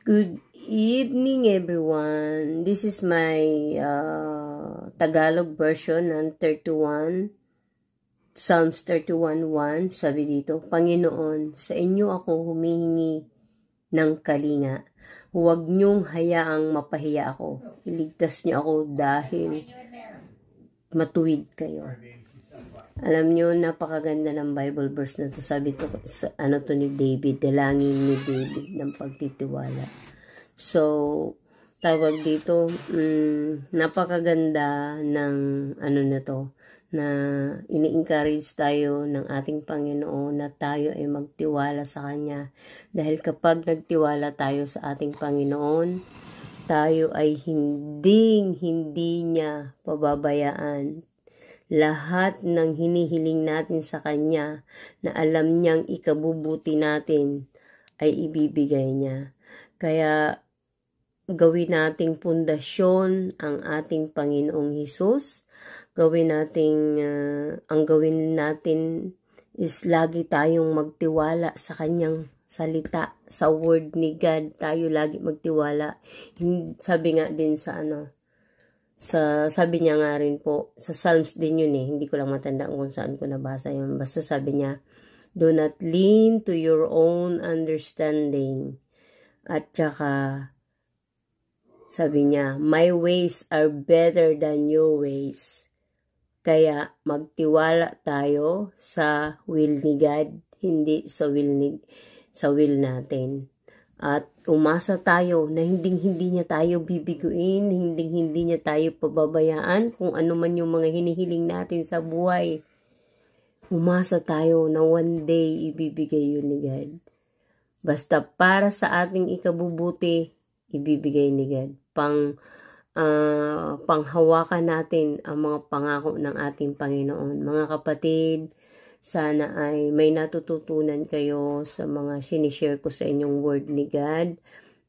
Good evening, everyone. This is my Tagalog version ng 31, Psalms 31:1. Sabi dito, Panginoon, sa inyo ako humihingi ng kalinga. Huwag niyong hayaang mapahiya ako. Iligtas niyo ako dahil matuwid kayo. Alam niyo, napakaganda ng Bible verse na to. Sabi to, ano to ni David, dalangin ni David ng pagtitiwala. So, tawag dito, napakaganda ng ano na to, na ini-encourage tayo ng ating Panginoon na tayo ay magtiwala sa Kanya. Dahil kapag nagtiwala tayo sa ating Panginoon, tayo ay hindi niya pababayaan. Lahat ng hinihiling natin sa Kanya na alam niyang ikabubuti natin ay ibibigay niya. Kaya gawin nating pundasyon ang ating Panginoong Hesus. Ang gawin natin is lagi tayong magtiwala sa Kanyang salita, sa word ni God. Tayo lagi magtiwala. Sabi nga din sabi niya nga rin po, sa Psalms din yun hindi ko lang matandaan kung saan ko nabasa yun. Basta sabi niya, do not lean to your own understanding. At saka, sabi niya, my ways are better than your ways. Kaya magtiwala tayo sa will ni God, hindi sa will natin. At umasa tayo na hindi niya tayo bibiguin, hindi niya tayo pababayaan kung ano man yung mga hinihiling natin sa buhay. Umasa tayo na one day ibibigay yun ni God. Basta para sa ating ikabubuti, ibibigay ni God. Panghawakan natin ang mga pangako ng ating Panginoon. Mga kapatid, sana ay may natututunan kayo sa mga sinishare ko sa inyong word ni God.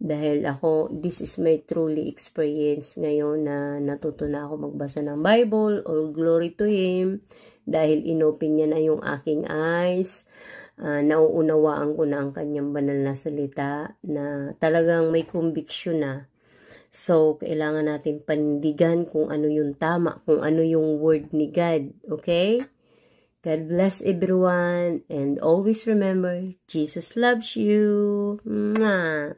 Dahil ako, this is my truly experience ngayon na natuto na ako magbasa ng Bible. All glory to Him. Dahil inopen niya na yung aking eyes. Nauunawaan ko na ang kanyang banal na salita na talagang may conviction na. So, kailangan natin panindigan kung ano yung tama, kung ano yung word ni God. Okay? God bless everyone, and always remember, Jesus loves you. Mwah!